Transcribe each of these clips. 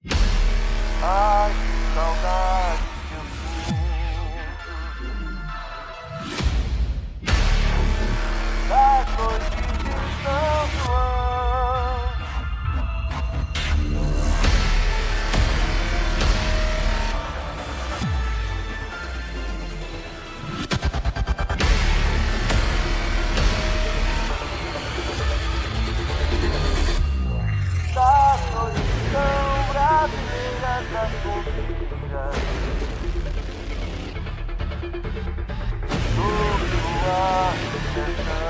Ai, que saudade que eu sinto das noites de São João. Das noites tão brasileiras das fogueiras, sobre o ar do sertão.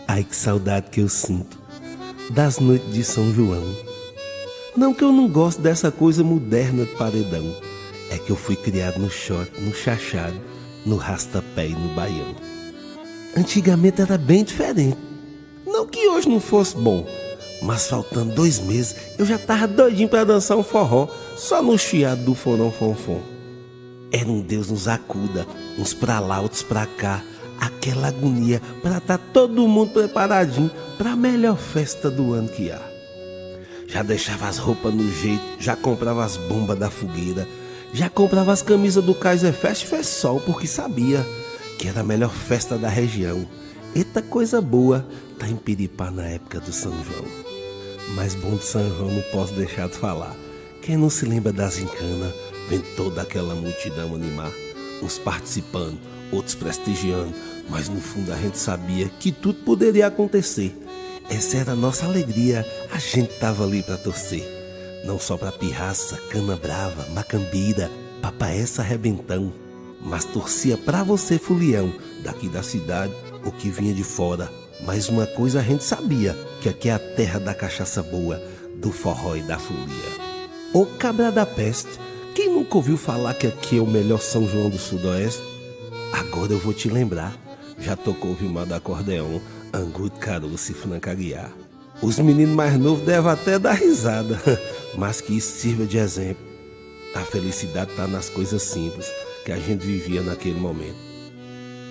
Ai, que saudade que eu sinto das noites de São João. Não que eu não gosto dessa coisa moderna de paredão, é que eu fui criado no shot, no chachado, no rastapé e no baião. Antigamente era bem diferente. Não que hoje não fosse bom, mas faltando 2 meses eu já tava doidinho pra dançar um forró, só no chiado do forão-fonfon. Era um Deus nos acuda, uns pra lá, outros pra cá, aquela agonia pra tá todo mundo preparadinho pra melhor festa do ano que há. Já deixava as roupas no jeito, já comprava as bombas da fogueira, já comprava as camisas do Kaiser Fest Fessol, porque sabia que era a melhor festa da região. Eita coisa boa, tá em Piripá na época do São João. Mas bom de São João não posso deixar de falar. Quem não se lembra das gincanas, vendo toda aquela multidão animar, uns participando, outros prestigiando, mas no fundo a gente sabia que tudo poderia acontecer. Essa era a nossa alegria, a gente tava ali pra torcer. Não só pra pirraça, cana brava, macambira, papaessa arrebentão, mas torcia pra você fulião, daqui da cidade ou que vinha de fora. Mas uma coisa a gente sabia, que aqui é a terra da cachaça boa, do forró e da folia. Ô cabra da peste, quem nunca ouviu falar que aqui é o melhor São João do Sudoeste? Agora eu vou te lembrar, já tocou o rimado do acordeon, angu de caroço e francaguiar. Os meninos mais novos devem até dar risada, mas que isso sirva de exemplo. A felicidade tá nas coisas simples que a gente vivia naquele momento.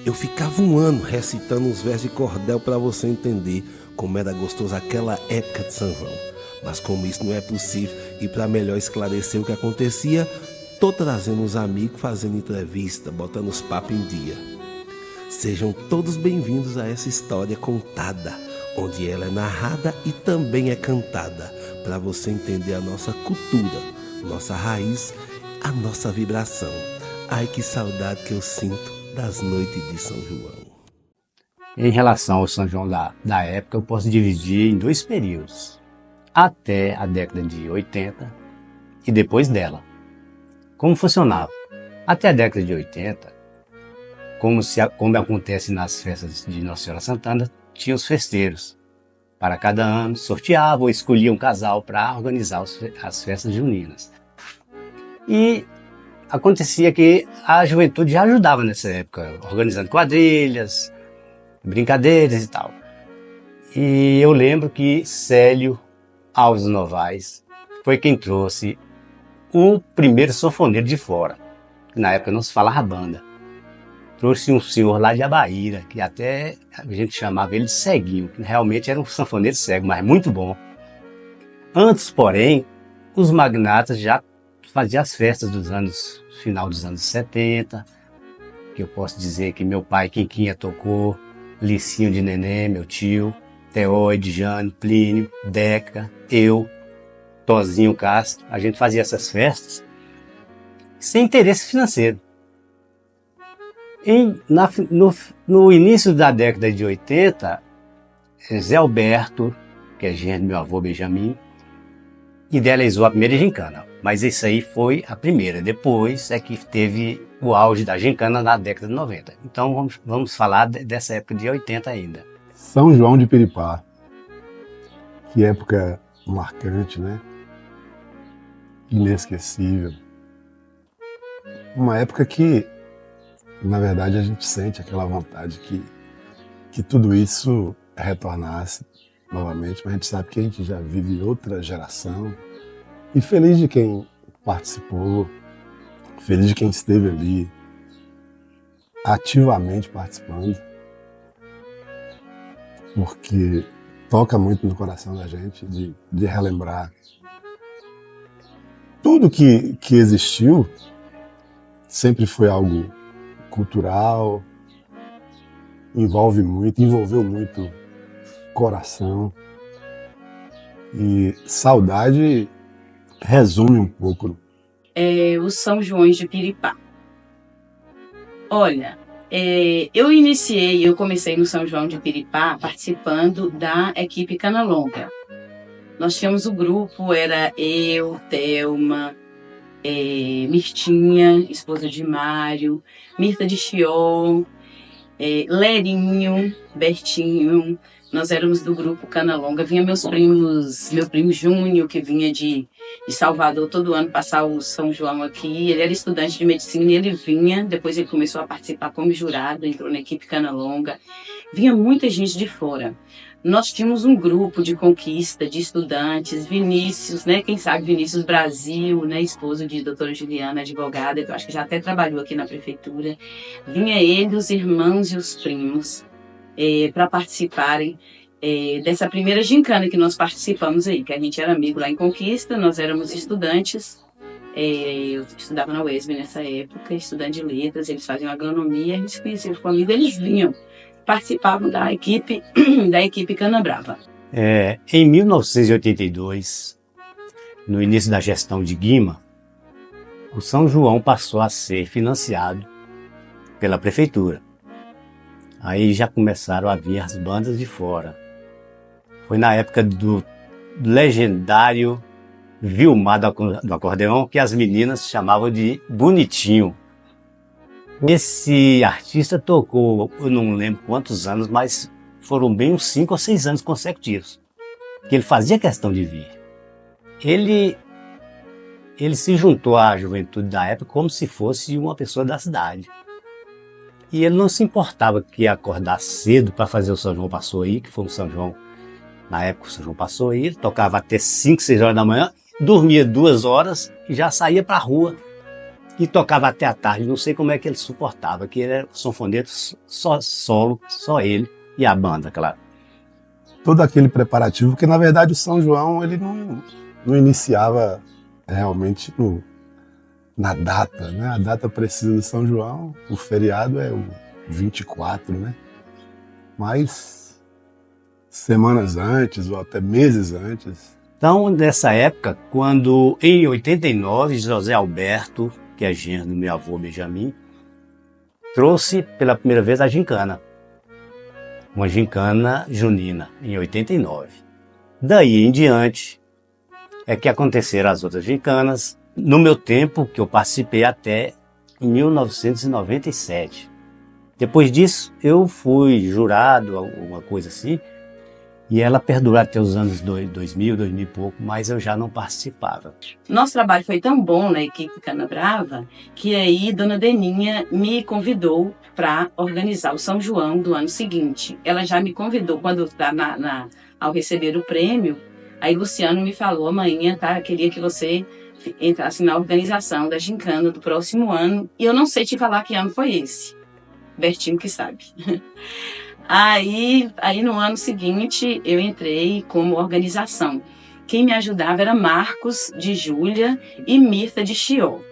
Eu ficava 1 ano recitando uns versos de cordel para você entender como era gostoso aquela época de São João. Mas como isso não é possível e para melhor esclarecer o que acontecia, tô trazendo uns amigos fazendo entrevista, botando os papos em dia. Sejam todos bem-vindos a essa história contada, onde ela é narrada e também é cantada, para você entender a nossa cultura, nossa raiz, a nossa vibração. Ai, que saudade que eu sinto das noites de São João. Em relação ao São João da época, eu posso dividir em 2 períodos. Até a década de 80 e depois dela. Como funcionava? Até a década de 80, como acontece nas festas de Nossa Senhora Santana, tinha os festeiros. Para cada ano, sorteavam ou escolhiam um casal para organizar as festas juninas. E acontecia que a juventude já ajudava nessa época, organizando quadrilhas, brincadeiras e tal. E eu lembro que Célio Alves Novaes foi quem trouxe o primeiro sanfoneiro de fora. Na época não se falava banda. Trouxe um senhor lá de Abaíra, que até a gente chamava ele de ceguinho, que realmente era um sanfoneiro cego, mas muito bom. Antes, porém, os magnatas já faziam as festas final dos anos 70, que eu posso dizer que meu pai, Quinquinha, tocou, Licinho de Neném, meu tio, Teóide, Jânio, Plínio, Deca, eu, Tozinho Castro. A gente fazia essas festas sem interesse financeiro. No início da década de 80, Zé Alberto, que é genro do meu avô Benjamin, idealizou a primeira gincana. Mas isso aí foi a primeira. Depois é que teve o auge da gincana na década de 90. Então vamos falar dessa época de 80 ainda. São João de Piripá. Que época marcante, né? Inesquecível. Uma época que, na verdade, a gente sente aquela vontade que tudo isso retornasse novamente, mas a gente sabe que a gente já vive outra geração. E feliz de quem participou, feliz de quem esteve ali, ativamente participando, porque toca muito no coração da gente de relembrar tudo que existiu. Sempre foi algo cultural, envolveu muito coração, e saudade resume um pouco. Os São Joões de Piripá. Olha, eu comecei no São João de Piripá participando da equipe Canalonga. Nós tínhamos o grupo, era eu, Thelma, Mirtinha, esposa de Mário, Mirta de Chiol, Lerinho, Bertinho. Nós éramos do grupo Canalonga. Vinha meu primo Júnior, que vinha de Salvador todo ano passar o São João aqui. Ele era estudante de medicina e ele vinha. Depois ele começou a participar como jurado, entrou na equipe Canalonga. Vinha muita gente de fora. Nós tínhamos um grupo de conquista de estudantes, Vinícius, né? Quem sabe Vinícius Brasil, né? Esposo de doutora Juliana, advogada, que eu acho que já até trabalhou aqui na prefeitura. Vinha ele, os irmãos e os primos, para participarem dessa primeira gincana que nós participamos aí, que a gente era amigo lá em Conquista, nós éramos estudantes. Eu estudava na UESB nessa época, estudante de letras, eles faziam agronomia, a gente se conhecia comigo, eles vinham, participavam da equipe Canabrava. Em 1982, no início da gestão de Guima, o São João passou a ser financiado pela prefeitura. Aí já começaram a vir as bandas de fora. Foi na época do legendário Vilmar do acordeão, que as meninas chamavam de Bonitinho. Esse artista tocou, eu não lembro quantos anos, mas foram bem uns 5 ou 6 anos consecutivos, que ele fazia questão de vir. Ele se juntou à juventude da época como se fosse uma pessoa da cidade. E ele não se importava que ia acordar cedo para fazer o São João Passou Aí, que foi um São João, na época o São João Passou Aí, ele tocava até 5, 6 horas da manhã, dormia 2 horas e já saía para a rua e tocava até a tarde. Não sei como é que ele suportava, que ele era sanfoneiro solo, só ele e a banda, claro. Todo aquele preparativo, porque na verdade o São João ele não iniciava realmente na data, né? A data precisa do São João, o feriado é o 24, né? Mas semanas antes ou até meses antes. Então, nessa época, quando em 89, José Alberto, que é genro do meu avô Benjamin, trouxe pela primeira vez a gincana. Uma gincana junina, em 89. Daí em diante é que aconteceram as outras gincanas, no meu tempo, que eu participei até 1997. Depois disso, eu fui jurado, alguma coisa assim, e ela perdurou até os anos 2000 e pouco, mas eu já não participava. Nosso trabalho foi tão bom na equipe Canabrava, que aí Dona Deninha me convidou para organizar o São João do ano seguinte. Ela já me convidou quando ao receber o prêmio. Aí Luciano me falou, amanhã, queria que você entrasse na organização da gincana do próximo ano. E eu não sei te falar que ano foi esse. Bertinho que sabe. Aí no ano seguinte eu entrei como organização. Quem me ajudava era Marcos de Júlia e Mirta de Chiol.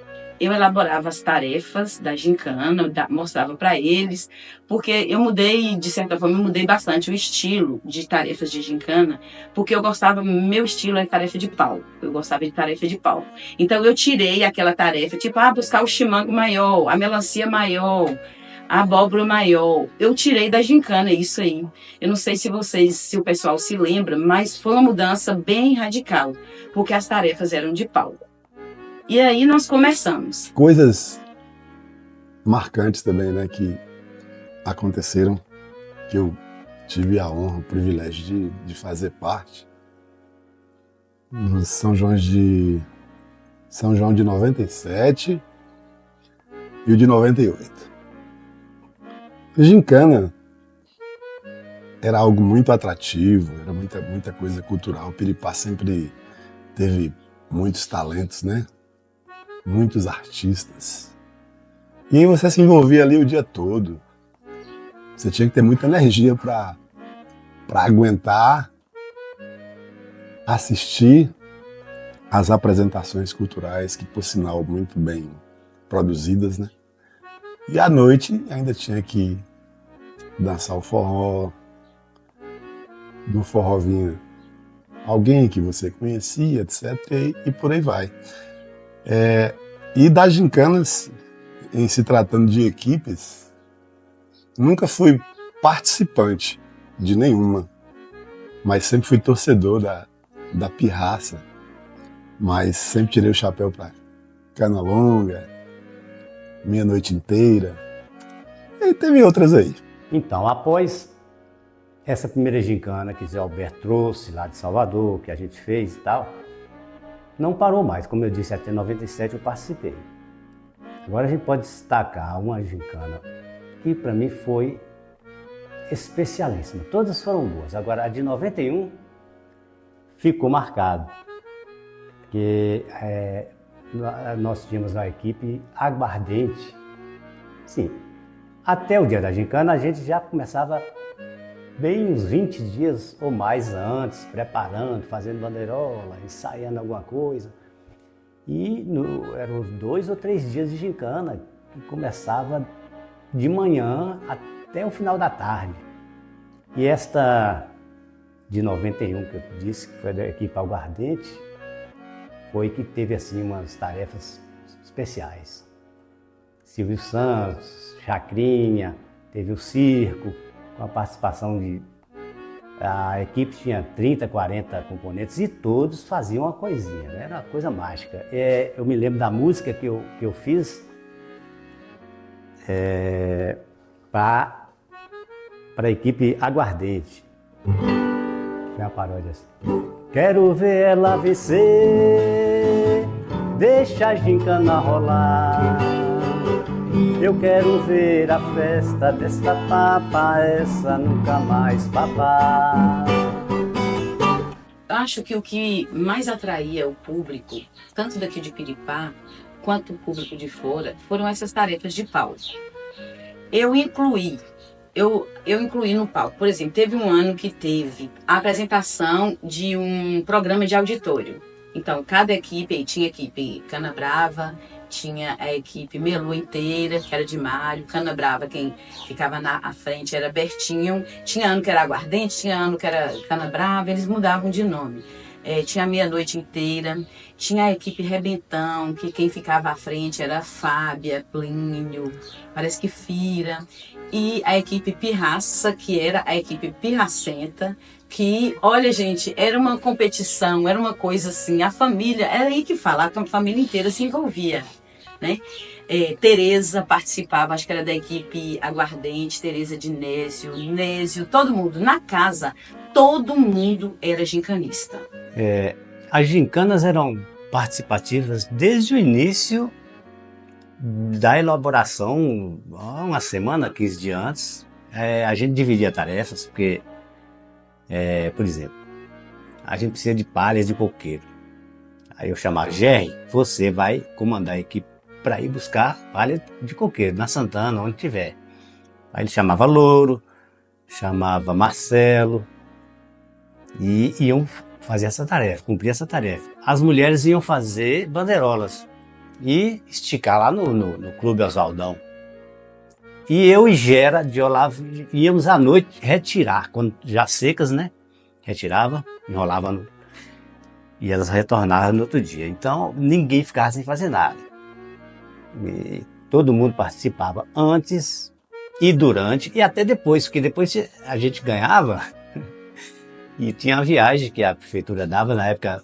Eu elaborava as tarefas da gincana, mostrava para eles, porque eu mudei, de certa forma, bastante o estilo de tarefas de gincana, porque meu estilo é tarefa de pau. Eu gostava de tarefa de pau. Então eu tirei aquela tarefa, tipo, buscar o chimango maior, a melancia maior, a abóbora maior. Eu tirei da gincana isso aí. Eu não sei se o pessoal se lembra, mas foi uma mudança bem radical, porque as tarefas eram de pau. E aí nós começamos. Coisas marcantes também, né, que aconteceram, que eu tive a honra, o privilégio de fazer parte nos São João de 97 e o de 98. A gincana era algo muito atrativo, era muita coisa cultural. O Piripá sempre teve muitos talentos, né? Muitos artistas. E aí você se envolvia ali o dia todo. Você tinha que ter muita energia para aguentar assistir às apresentações culturais, que por sinal muito bem produzidas, né? E à noite ainda tinha que dançar o forró. Do forró vinha alguém que você conhecia, etc. E por aí vai. E das gincanas, em se tratando de equipes, nunca fui participante de nenhuma, mas sempre fui torcedor da pirraça, mas sempre tirei o chapéu para Cana Longa, Minha Noite Inteira, e teve outras aí. Então, após essa primeira gincana que Zé Alberto trouxe lá de Salvador, que a gente fez e tal, não parou mais. Como eu disse, até 97 eu participei. Agora a gente pode destacar uma gincana que para mim foi especialíssima. Todas foram boas. Agora a de 91 ficou marcado, porque nós tínhamos uma equipe aguardente. Sim, até o dia da gincana a gente já começava bem uns 20 dias ou mais antes, preparando, fazendo bandeirola, ensaiando alguma coisa. E eram 2 ou 3 dias de gincana, que começava de manhã até o final da tarde. E esta de 91 que eu disse, que foi da equipe Aguardente, foi que teve assim umas tarefas especiais. Silvio Santos, Chacrinha, teve o circo, com a participação de... A equipe tinha 30, 40 componentes e todos faziam uma coisinha, né? Era uma coisa mágica. Eu me lembro da música que eu fiz para a equipe Aguardente. Foi uma paródia assim. Quero ver ela vencer, deixa a gincana rolar. Eu quero ver a festa desta papa, essa nunca mais papar. Eu acho que o que mais atraía o público, tanto daqui de Piripá, quanto o público de fora, foram essas tarefas de palco. Eu incluí no palco. Por exemplo, teve um ano que teve a apresentação de um programa de auditório. Então, cada equipe, tinha a equipe Cana Brava, tinha a equipe Melô inteira, que era de Mário, Cana Brava, quem ficava à frente era Bertinho, tinha ano que era Aguardente, tinha ano que era Cana Brava, eles mudavam de nome. Tinha a Meia Noite Inteira, tinha a equipe Rebentão, que quem ficava à frente era Fábia, Plínio, parece que Fira, e a equipe Pirraça, que era a equipe pirracenta, que, olha gente, era uma competição, era uma coisa assim, a família, era aí que fala, a família inteira se envolvia, né? Tereza participava, acho que era da equipe Aguardente, Tereza de Nésio, todo mundo, na casa, todo mundo era gincanista. As gincanas eram participativas desde o início da elaboração, uma semana, 15 dias antes. A gente dividia tarefas, porque, por exemplo, a gente precisa de palhas de coqueiro. Aí eu chamava, Jerry, você vai comandar a equipe para ir buscar palha de coqueiro, na Santana, onde tiver. Aí ele chamava Louro, chamava Marcelo, e iam fazer essa tarefa, cumprir essa tarefa. As mulheres iam fazer bandeirolas e esticar lá no Clube Oswaldão. E eu e Gera de Olavo íamos à noite retirar, quando já secas, né? Retirava, enrolava e elas retornavam no outro dia. Então ninguém ficava sem fazer nada. E todo mundo participava antes e durante e até depois, porque depois a gente ganhava e tinha a viagem que a prefeitura dava. Na época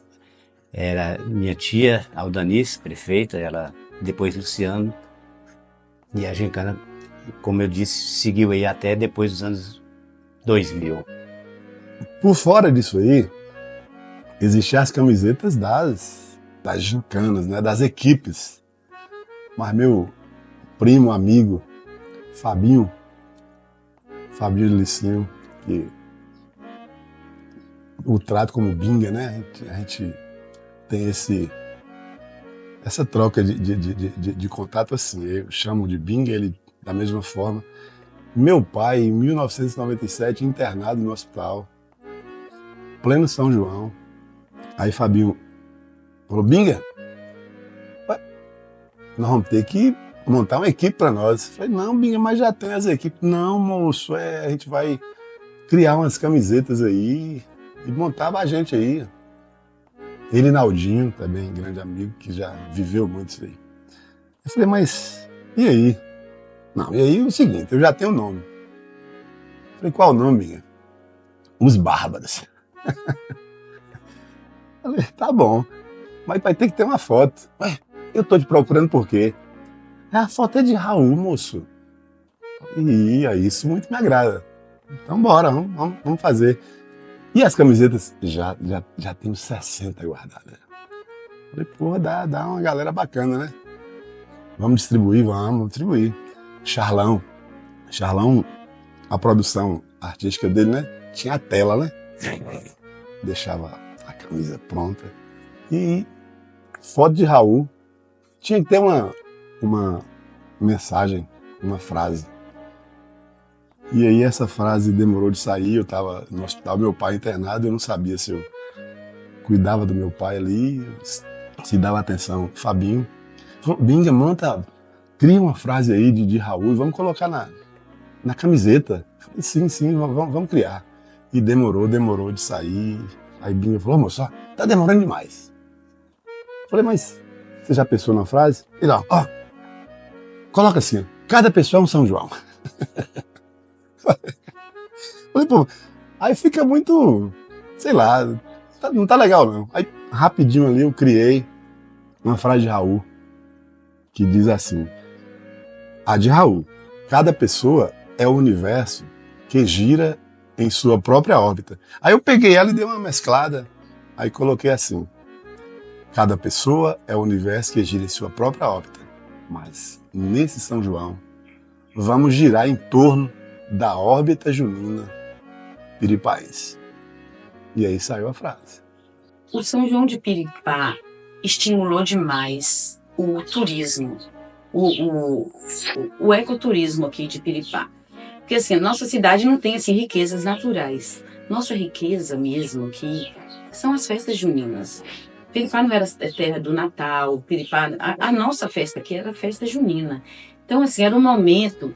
era minha tia, Aldanice, prefeita, ela depois Luciano, e a gincana, como eu disse, seguiu aí até depois dos anos 2000. Por fora disso aí, existiam as camisetas das gincanas, né? Das equipes. Mas meu primo, amigo, Fabinho de Licinho, que o trato como Binga, né? A gente tem essa troca de contato assim. Eu chamo de Binga, ele da mesma forma. Meu pai, em 1997, internado no hospital, pleno São João. Aí Fabinho falou, Binga, ué, nós vamos ter que montar uma equipe para nós. Eu falei, não, Binga, mas já tem as equipes. Não, moço, a gente vai criar umas camisetas aí e montar a gente aí. Ele e Naldinho, também grande amigo, que já viveu muito isso aí. Eu falei, mas e aí? Não, e aí é o seguinte, eu já tenho o nome. Eu falei, qual o nome, Binga? Os Bárbaros. Eu falei, tá bom, mas vai ter que ter uma foto. Ué, eu tô te procurando por quê? A foto é de Raul, moço. E aí, isso muito me agrada. Então bora, vamos fazer. E as camisetas? Já tenho 60 guardadas. Falei, pô, dá uma galera bacana, né? Vamos distribuir. Charlão, a produção artística dele, né? Tinha a tela, né? Deixava a camisa pronta. E foto de Raul. Tinha que ter uma mensagem, uma frase. E aí essa frase demorou de sair, eu estava no hospital, meu pai internado, eu não sabia se eu cuidava do meu pai ali, se dava atenção. Fabinho, Binga, cria uma frase aí de Raul e vamos colocar na camiseta. Eu falei, sim, vamos criar. E demorou de sair. Aí Binga falou, moço, tá demorando demais. Eu falei, mas você já pensou na frase? Ele, ó, coloca assim, cada pessoa é um São João. Falei, pô, aí fica muito, sei lá, não tá legal não. Aí rapidinho ali eu criei uma frase de Raul que diz assim, a de Raul, cada pessoa é o universo que gira em sua própria órbita. Aí eu peguei ela e dei uma mesclada, aí coloquei assim, cada pessoa é o universo que gira em sua própria órbita, mas nesse São João vamos girar em torno da órbita junina piripaense. E aí saiu a frase. O São João de Piripá estimulou demais o turismo, o ecoturismo aqui de Piripá. Porque assim, a nossa cidade não tem assim, riquezas naturais. Nossa riqueza mesmo aqui são as festas juninas. Piripá não era terra do Natal, Piripá, a nossa festa aqui era a festa junina. Então assim, era um momento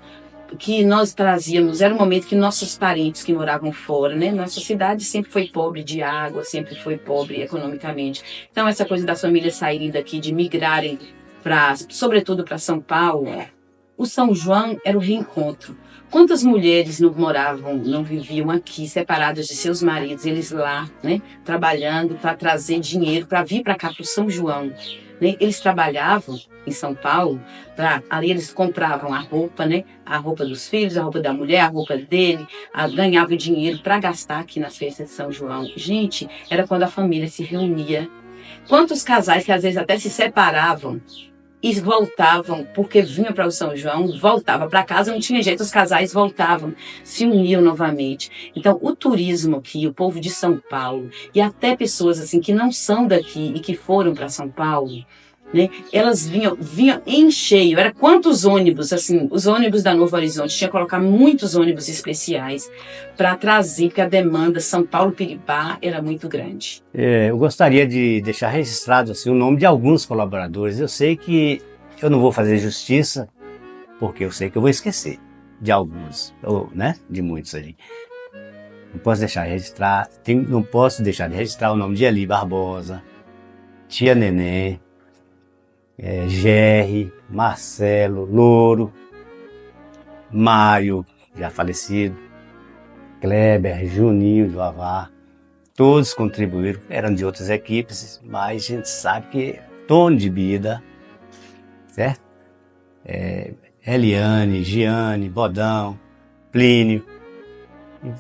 que nós trazíamos, era um momento que nossos parentes que moravam fora, né? Nossa cidade sempre foi pobre de água, sempre foi pobre economicamente. Então essa coisa das famílias saírem daqui, de migrarem, sobretudo para São Paulo, o São João era o reencontro. Quantas mulheres não viviam aqui, separadas de seus maridos, eles lá, né? Trabalhando para trazer dinheiro, para vir para cá, para o São João. Né? Eles trabalhavam em São Paulo, ali eles compravam a roupa, né? A roupa dos filhos, a roupa da mulher, a roupa dele, ganhavam dinheiro para gastar aqui nas festas de São João. Gente, era quando a família se reunia. Quantos casais que às vezes até se separavam e voltavam, porque vinham para o São João, voltava para casa, não tinha jeito, os casais voltavam, se uniam novamente. Então, o turismo aqui, o povo de São Paulo, e até pessoas assim que não são daqui e que foram para São Paulo, né, elas vinham em cheio. Era quantos ônibus, assim, os ônibus da Novo Horizonte, tinha que colocar muitos ônibus especiais para trazer, porque a demanda São Paulo-Piripá era muito grande. Eu gostaria de deixar registrado assim, o nome de alguns colaboradores. Eu sei que eu não vou fazer justiça, porque eu sei que eu vou esquecer de alguns, né? De muitos ali. Não posso deixar de registrar, não posso deixar de registrar o nome de Eli Barbosa, Tia Neném, Gerry, Marcelo, Louro, Mário, já falecido, Kleber, Juninho, Joavá, todos contribuíram, eram de outras equipes, mas a gente sabe que Tony de Bida, certo? Eliane, Giane, Bodão, Plínio,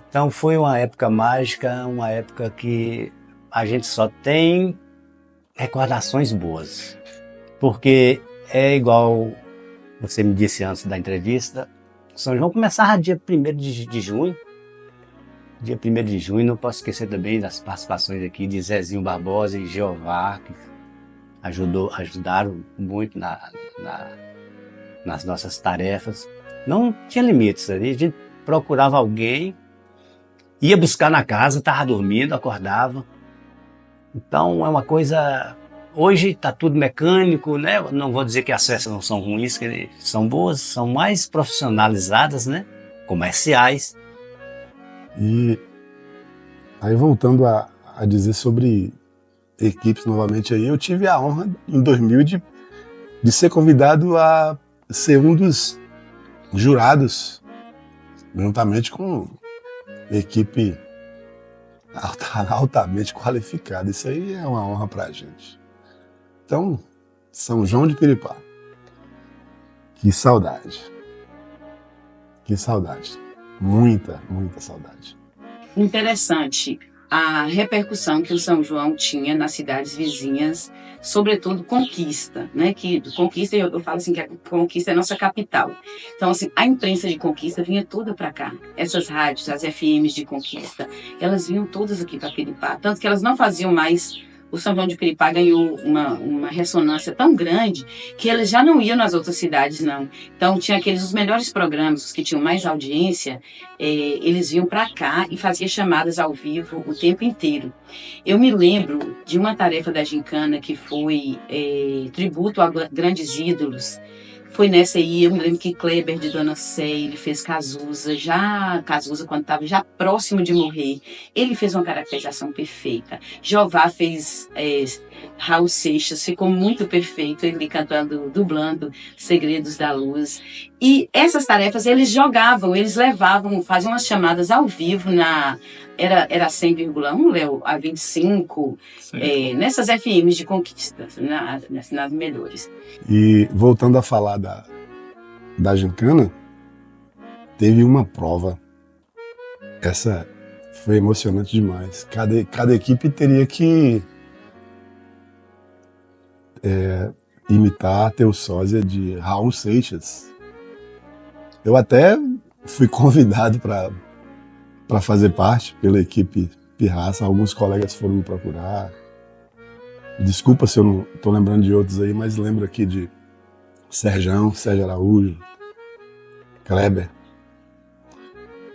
Então foi uma época mágica, uma época que a gente só tem recordações boas. Porque é igual você me disse antes da entrevista, São João começava dia 1º de junho. Dia 1º de junho, não posso esquecer também das participações aqui de Zezinho Barbosa e Jeová, que ajudaram muito nas nossas tarefas. Não tinha limites ali, a gente procurava alguém, ia buscar na casa, estava dormindo, acordava. Então é uma coisa... Hoje está tudo mecânico, né? Não vou dizer que as festas não são ruins, que são boas, são mais profissionalizadas, né? Comerciais. E aí voltando a dizer sobre equipes novamente aí, eu tive a honra em 2000 de ser convidado a ser um dos jurados, juntamente com equipe altamente qualificada. Isso aí é uma honra pra gente. Então, São João de Piripá. Que saudade. Que saudade. Muita, muita saudade. Interessante a repercussão que o São João tinha nas cidades vizinhas, sobretudo Conquista, né? Que Conquista, eu falo assim que a Conquista é a nossa capital. Então, assim, a imprensa de Conquista vinha toda para cá. Essas rádios, as FMs de Conquista, elas vinham todas aqui para Piripá, tanto que elas não faziam mais. O São João de Piripá ganhou uma ressonância tão grande que eles já não iam nas outras cidades, não. Então, tinha os melhores programas, os que tinham mais audiência, eles vinham para cá e faziam chamadas ao vivo o tempo inteiro. Eu me lembro de uma tarefa da Gincana que foi tributo a grandes ídolos. Foi nessa aí, eu me lembro que Kleber de Dona Sé, ele fez Cazuza quando estava já próximo de morrer, ele fez uma caracterização perfeita. Jeová fez Raul Seixas, ficou muito perfeito, ele cantando, dublando Segredos da Luz. E essas tarefas eles jogavam, eles levavam, faziam as chamadas ao vivo era 100,1, Léo, a 25, nessas FMs de Conquista, nas melhores. E voltando a falar da gincana, teve uma prova. Essa foi emocionante demais. Cada equipe teria que imitar a Teossósia de Raul Seixas. Eu até fui convidado para fazer parte pela equipe Pirraça. Alguns colegas foram me procurar. Desculpa se eu não estou lembrando de outros aí, mas lembro aqui de Sérgio Araújo, Kleber.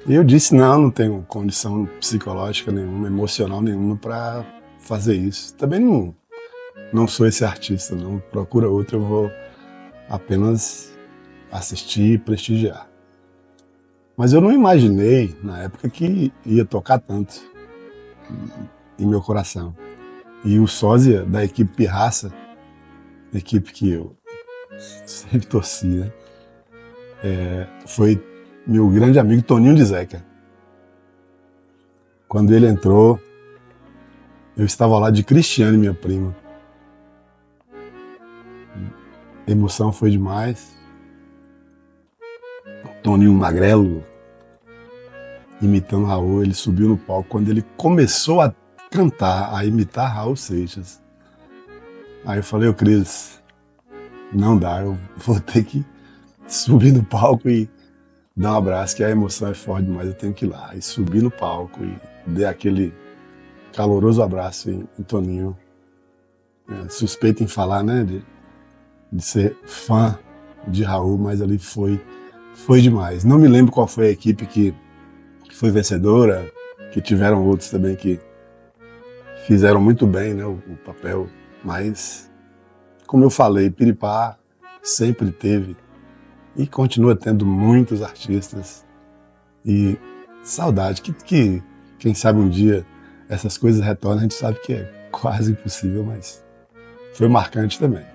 E eu disse, não tenho condição psicológica nenhuma, emocional nenhuma para fazer isso. Também não sou esse artista, não. Procura outro, eu vou apenas assistir e prestigiar. Mas eu não imaginei, na época, que ia tocar tanto em meu coração. E o sósia da equipe Pirraça, equipe que eu sempre torci, né? Foi meu grande amigo Toninho de Zeca. Quando ele entrou, eu estava lá de Cristiane, minha prima. A emoção foi demais. Toninho magrelo, imitando Raul, ele subiu no palco. Quando ele começou a cantar, a imitar Raul Seixas, aí eu falei, Cris, não dá, eu vou ter que subir no palco e dar um abraço, que a emoção é forte demais, eu tenho que ir lá. E subi no palco e dei aquele caloroso abraço em Toninho. Suspeito em falar, né, de ser fã de Raul, mas ali foi demais. Não me lembro qual foi a equipe que foi vencedora, que tiveram outros também que fizeram muito bem, né, o papel, mas, como eu falei, Piripá sempre teve e continua tendo muitos artistas e saudade, que quem sabe um dia essas coisas retornam, a gente sabe que é quase impossível, mas foi marcante também.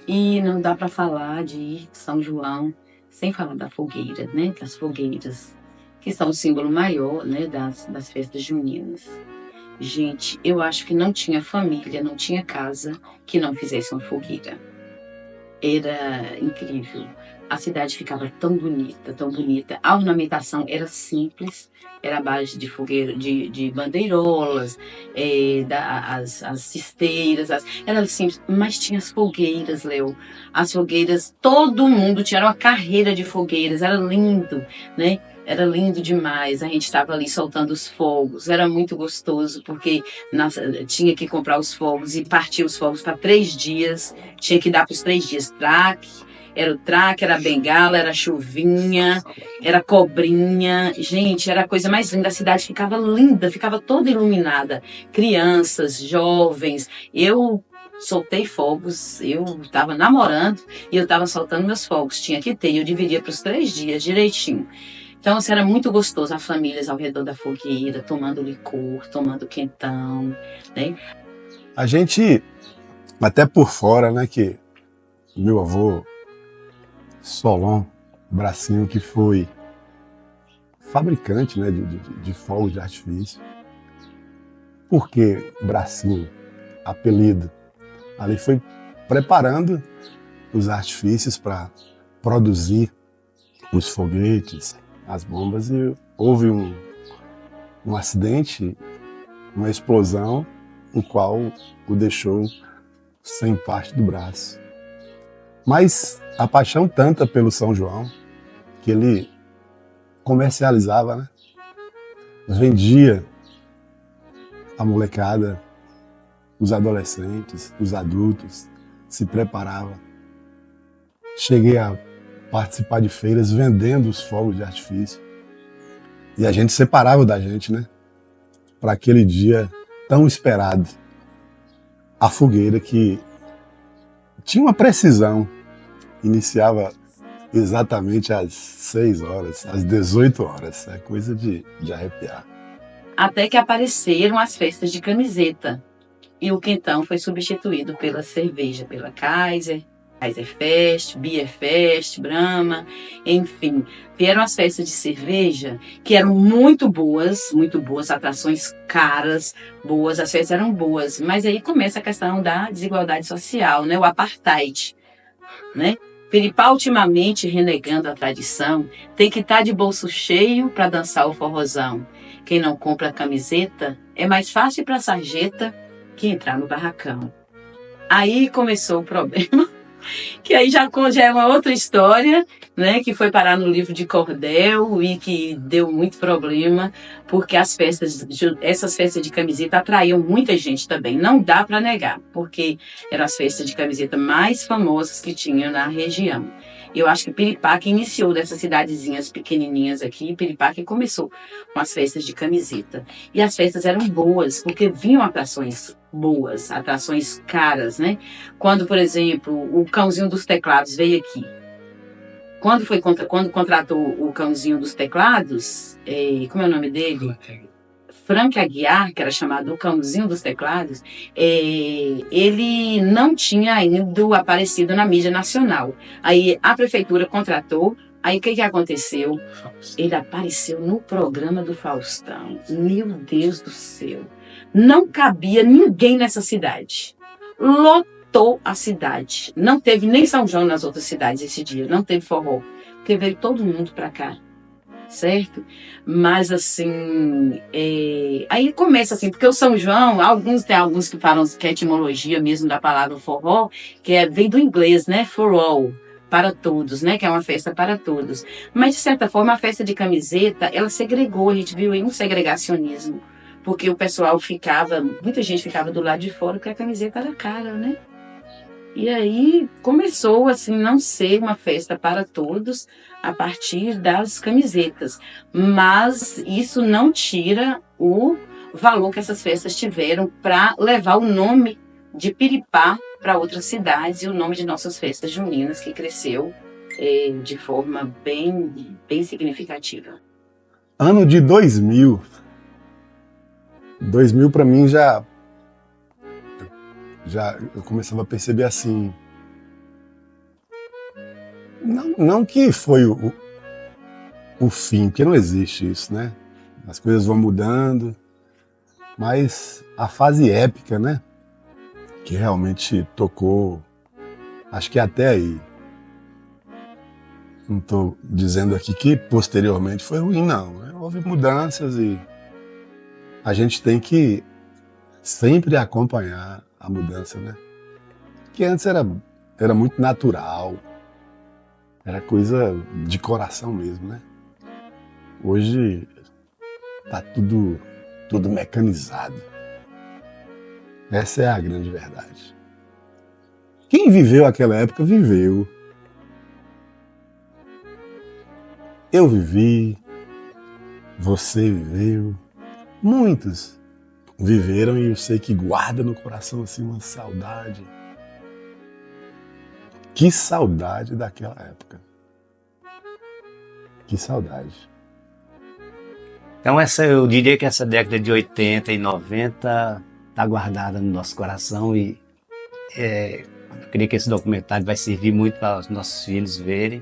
E não dá para falar de São João sem falar da fogueira, né? Das fogueiras, que são o símbolo maior, né, das festas juninas. Gente, eu acho que não tinha família, não tinha casa que não fizesse uma fogueira. era incrível. A cidade ficava tão bonita, tão bonita. A ornamentação era simples, era a base de fogueira, de bandeirolas, as cisteiras, era simples, mas tinha as fogueiras, Léo. As fogueiras, todo mundo tinha uma carreira de fogueiras, era lindo, né? Era lindo demais, a gente estava ali soltando os fogos, era muito gostoso, porque tinha que comprar os fogos e partir os fogos para 3 dias, tinha que dar para os 3 dias traque, era bengala, era chuvinha, era cobrinha, gente, era a coisa mais linda, a cidade ficava linda, ficava toda iluminada, crianças, jovens, eu soltei fogos, eu estava namorando e eu estava soltando meus fogos, tinha que ter, eu dividia para os 3 dias direitinho. Então, assim, era muito gostoso, as famílias ao redor da fogueira, tomando licor, tomando quentão, né? A gente, até por fora, né, que meu avô, Solon Bracinho, que foi fabricante, né, de fogos de artifício. Por que Bracinho, apelido? Ali foi preparando os artifícios para produzir os foguetes, as bombas, e houve um acidente, uma explosão, o qual o deixou sem parte do braço. Mas a paixão tanta pelo São João, que ele comercializava, né? Vendia a molecada, os adolescentes, os adultos, se preparava. Cheguei a participar de feiras vendendo os fogos de artifício. E a gente separava da gente, né? Para aquele dia tão esperado. A fogueira, que tinha uma precisão. Iniciava exatamente às 6 horas, às 18 horas. É coisa de arrepiar. Até que apareceram as festas de camiseta. E o quentão foi substituído pela cerveja, pela Kaiser Fest, Beer Fest, Brahma, enfim. Vieram as festas de cerveja, que eram muito boas, atrações caras, boas, as festas eram boas. Mas aí começa a questão da desigualdade social, né? O apartheid, né? Piripá, ultimamente renegando a tradição, tem que estar de bolso cheio para dançar o forrozão. Quem não compra camiseta, é mais fácil para a sarjeta que entrar no barracão. Aí começou o problema, que aí já é uma outra história, né, que foi parar no livro de cordel e que deu muito problema, porque essas festas de camiseta atraíam muita gente também, não dá para negar, porque eram as festas de camiseta mais famosas que tinham na região. Eu acho que Piripá que iniciou dessas cidadezinhas pequenininhas aqui, Piripá que começou com as festas de camiseta. E as festas eram boas, porque vinham atrações boas, atrações caras, né? Quando, por exemplo, o Cãozinho dos Teclados veio aqui. Quando contratou o Cãozinho dos Teclados, como é o nome dele? Frank Aguiar, que era chamado o Cãozinho dos Teclados, ele não tinha ainda aparecido na mídia nacional. Aí a prefeitura contratou, aí o que aconteceu? Ele apareceu no programa do Faustão. Meu Deus do céu! Não cabia ninguém nessa cidade. Lotou a cidade. Não teve nem São João nas outras cidades esse dia, não teve forró, porque veio todo mundo para cá. Certo? Mas assim, aí começa assim, porque o São João, tem alguns que falam que é a etimologia mesmo da palavra forró, que vem do inglês, né? For all, para todos, né? Que é uma festa para todos. Mas de certa forma a festa de camiseta, ela segregou, a gente viu aí um segregacionismo, porque o pessoal muita gente ficava do lado de fora porque a camiseta era cara, né? E aí começou assim não ser uma festa para todos a partir das camisetas. Mas isso não tira o valor que essas festas tiveram para levar o nome de Piripá para outras cidades e o nome de nossas festas juninas, que cresceu de forma bem, bem significativa. Ano de 2000. 2000 para mim já eu começava a perceber assim, não que foi o fim, porque não existe isso, né? As coisas vão mudando, mas a fase épica, né? Que realmente tocou Acho que até aí. Não estou dizendo aqui que posteriormente foi ruim, não. Houve mudanças e a gente tem que sempre acompanhar a mudança, né? Que antes era muito natural, era coisa de coração mesmo, né? Hoje tá tudo mecanizado. Essa é a grande verdade. Quem viveu aquela época, viveu. Eu vivi, você viveu, muitos viveram e eu sei que guarda no coração assim uma saudade. Que saudade daquela época. Que saudade. Então eu diria que essa década de 80 e 90 está guardada no nosso coração e eu creio que esse documentário vai servir muito para os nossos filhos verem.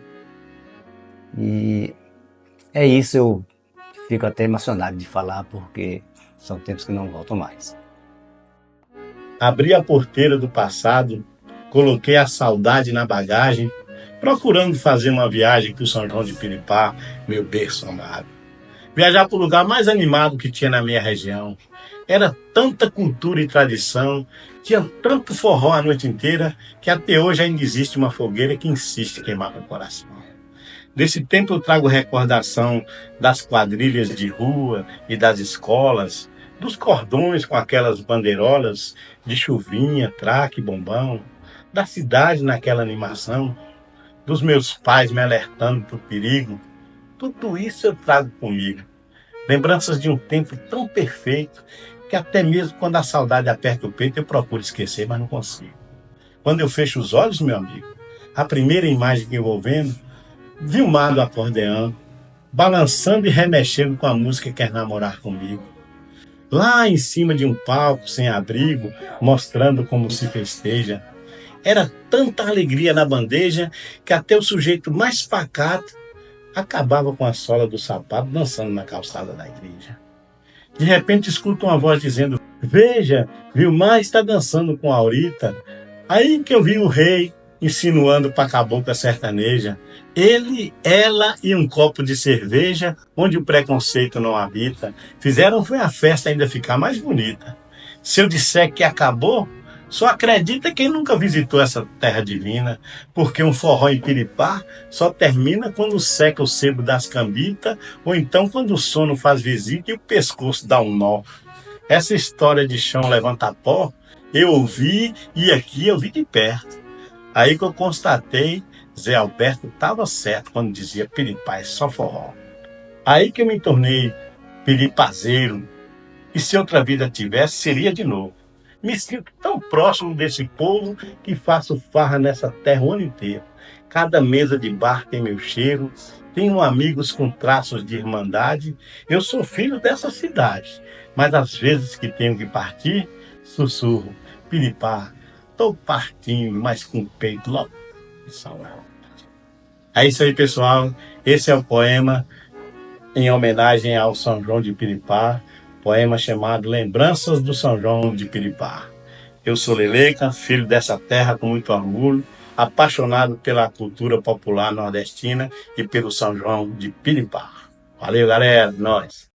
E é isso, eu fico até emocionado de falar porque são tempos que não voltam mais. Abri a porteira do passado, coloquei a saudade na bagagem, procurando fazer uma viagem para o São João de Piripá, meu berço amado. Viajar para o lugar mais animado que tinha na minha região. Era tanta cultura e tradição, tinha tanto forró a noite inteira, que até hoje ainda existe uma fogueira que insiste em queimar meu coração. Desse tempo eu trago recordação das quadrilhas de rua e das escolas, dos cordões com aquelas bandeirolas de chuvinha, traque, bombão, da cidade naquela animação, dos meus pais me alertando para o perigo. Tudo isso eu trago comigo. Lembranças de um tempo tão perfeito que até mesmo quando a saudade aperta o peito eu procuro esquecer, mas não consigo. Quando eu fecho os olhos, meu amigo, a primeira imagem que eu vou vendo, Vilmar do acordeão, balançando e remexendo com a música Quer Namorar Comigo. Lá em cima de um palco sem abrigo, mostrando como se festeja. Era tanta alegria na bandeja que até o sujeito mais pacato acabava com a sola do sapato dançando na calçada da igreja. De repente escuto uma voz dizendo: "Veja, Vilmar está dançando com Aurita." Aí que eu vi o rei insinuando para a cabocla sertaneja. Ele, ela e um copo de cerveja, onde o preconceito não habita, fizeram foi a festa ainda ficar mais bonita. Se eu disser que acabou, só acredita quem nunca visitou essa terra divina, porque um forró em Piripá só termina quando seca o sebo das cambitas, ou então quando o sono faz visita e o pescoço dá um nó. Essa história de chão levanta pó, eu ouvi e aqui eu vi de perto. Aí que eu constatei, Zé Alberto estava certo quando dizia Piripá é só forró. Aí que eu me tornei piripazeiro, e se outra vida tivesse, seria de novo. Me sinto tão próximo desse povo que faço farra nessa terra o ano inteiro. Cada mesa de bar tem meu cheiro, tenho amigos com traços de irmandade. Eu sou filho dessa cidade, mas às vezes que tenho que partir, sussurro, Piripá, tô partindo, mas com o peito logo de saudade. É isso aí, pessoal. Esse é o poema em homenagem ao São João de Piripá, poema chamado Lembranças do São João de Piripá. Eu sou Leleca, filho dessa terra com muito orgulho, apaixonado pela cultura popular nordestina e pelo São João de Piripá. Valeu, galera, nós.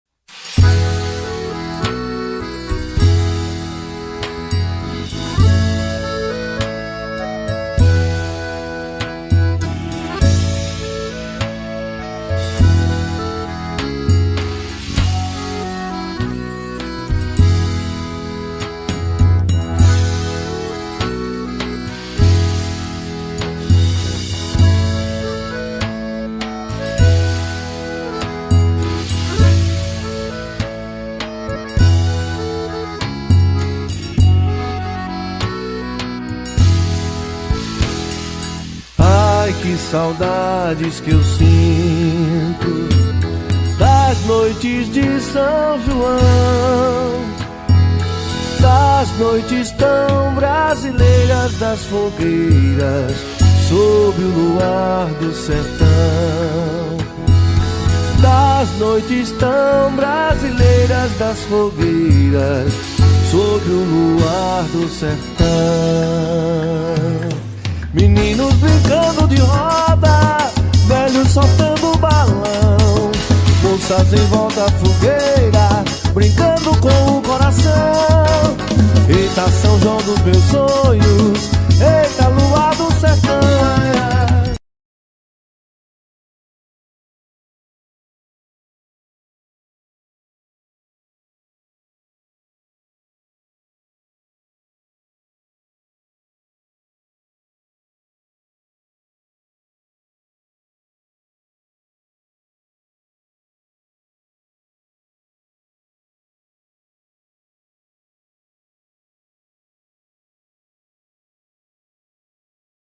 Que saudades que eu sinto das noites de São João, das noites tão brasileiras, das fogueiras sob o luar do sertão, das noites tão brasileiras, das fogueiras sob o luar do sertão. Menino passarinhos soltando balão, moças em volta à fogueira, brincando com o coração. Eita, São João dos meus sonhos,